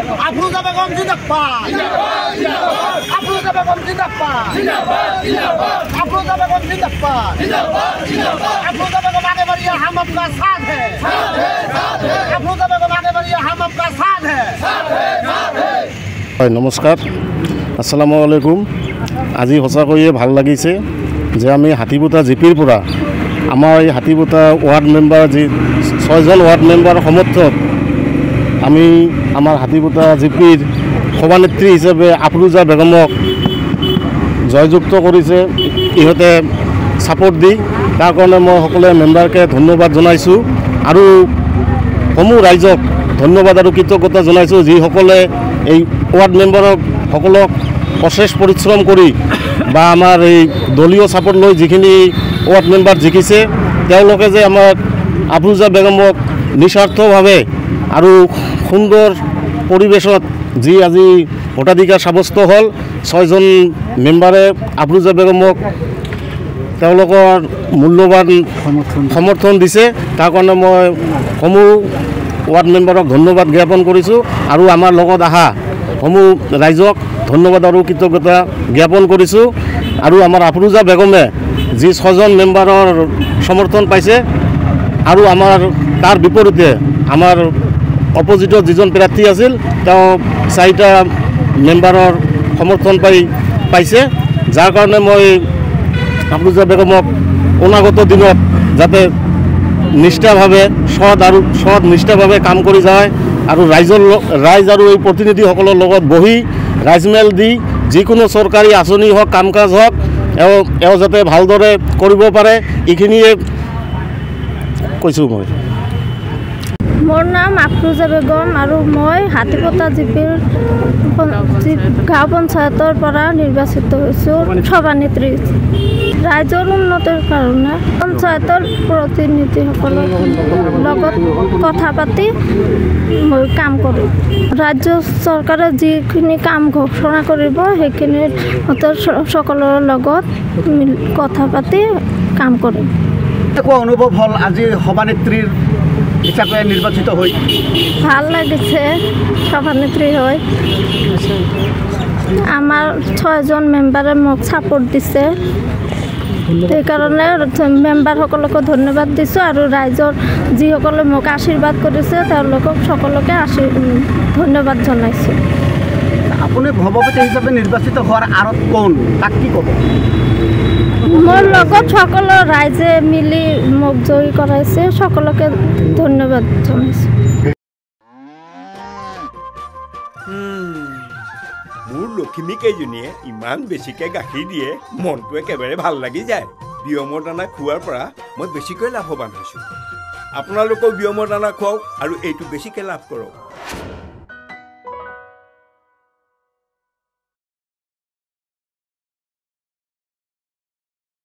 আফরোজা বেগম জিন্দাবাদ আফরোজা বেগম জিন্দাবাদ আফরোজা বেগম জিন্দাবাদ আফরোজা বেগম आगे बढ़िए हम आपका साथ है আফরোজা বেগম आगे बढ़िए हम आपका साथ है নমস্কাৰ আসসালামু আলাইকুম। আজি সঁচাকৈয়ে ভাল লাগিছে যে আমি হাতীপুতা জিপিৰ পৰা আমাৰ এই হাতীপুতা ৱাৰ্ড মেম্বাৰ যি 6জন ৱাৰ্ড মেম্বাৰ সমৰ্থক আমি আমাৰ হাতীপুতা জিপিৰ সভানেত্ৰী হিচাপে আফৰোজা বেগমক জয়যুক্ত কৰিছে। ইহঁতে ছাপোৰ্ট দি তাৰ কাৰণে মই সকলো মেম্বাৰকে ধন্যবাদ জনাইছোঁ আৰু সমূহ ৰাইজক ধন্যবাদ আৰু কৃতজ্ঞতা জনাইছোঁ যিসকলে এই ৱাৰ্ড মেম্বাৰক সকলক অশেষ পৰিশ্ৰম কৰি বা আমাৰ এই দলীয় ছাপোৰ্ট লৈ যিখিনি ৱাৰ্ড মেম্বাৰ জিকিছে তেওঁলোকে যে আমাক আফৰোজা বেগমক নিস্বাৰ্থভাৱে আৰু সুন্দৰ পৰিৱেশত যি আজি ভোটাধিকাৰ সাব্যস্ত হ'ল 6জন মেম্বাৰে আফৰোজা বেগমক তেওঁলোকৰ মূল্যৱান সমৰ্থন দিছে। তাৰ কাৰণে মই সমূহ ৱাৰ্ড মেম্বাৰক ধন্যবাদ জ্ঞাপন কৰিছোঁ আৰু আমাৰ লগত অহা সমূহ ৰাইজক ধন্যবাদ আৰু কৃতজ্ঞতা জ্ঞাপন কৰিছোঁ। আৰু আমাৰ আফৰোজা বেগমে যি 6জন মেম্বাৰৰ সমৰ্থন পাইছে আৰু আমাৰ তাৰ বিপৰীতে আমাৰ অপজিটত যিজন প্ৰাৰ্থী আছিল তেওঁ 4টা মেম্বাৰৰ সমৰ্থন পাইছে, যাৰ কাৰণে মই আফৰোজা বেগমক অনাগত দিনত যাতে নিষ্ঠাভাৱে সৎ নিষ্ঠাভাৱে কাম কৰি যায় আৰু ৰাইজ আৰু এই প্ৰতিনিধিসকলৰ লগত বহি ৰাইজমেল দি যিকোনো চৰকাৰী আঁচনি হওক কাম কাজ হওক এওঁ যাতে ভালদৰে কৰিব পাৰে এইখিনিয়ে কৈছোঁ মই। মোৰ নাম আফৰোজা বেগম আৰু মই হাতীপুতা জিপিৰ গাঁও পঞ্চায়তৰ পৰা নিৰ্বাচিত হৈছোঁ সভানেত্ৰী। ৰাইজৰ উন্নতিৰ কাৰণে পঞ্চায়তৰ প্ৰতিনিধিসকলৰ লগত কথা পাতি মই কাম কৰোঁ। ৰাজ্য চৰকাৰে যিখিনি কাম ঘোষণা কৰিব সেইখিনিৰ সকলৰ লগত কথা পাতি কাম কৰিম। অনুভৱ হ'ল আজি সভানেত্ৰীৰ হিচাপে নিৰ্বাচিত হৈ? ভাল লাগিছে সভানেত্ৰী হৈ। আমাৰ 6জন মেম্বাৰে মোক ছাপোৰ্ট দিছে, সেইকাৰণে মেম্বাৰসকলকো ধন্যবাদ দিছোঁ আৰু ৰাইজৰ যিসকলে মোক আশীৰ্বাদ কৰিছে তেওঁলোকক সকলোকে ধন্যবাদ জনাইছোঁ। আপুনি সভাপতি হিচাপে নিৰ্বাচিত হোৱাৰ আঁৰত কোন, তাক কি ক'ব? মোৰ লগত সকলো ৰাইজে মিলি মোক জয়ী কৰাইছে, সকলোকে ধন্যবাদ জনাইছোঁ। মোৰ লখিমী কেইজনীয়ে ইমান বেছিকৈ গাখীৰ দিয়ে, মনটো একেবাৰে ভাল লাগি যায়। বিয়মৰ দানা খোৱাৰ পৰা মই বেছিকৈ লাভৱান হৈছোঁ। আপোনালোকেও বিয়মৰ দানা খুৱাওক আৰু এইটো বেছিকৈ লাভ কৰক।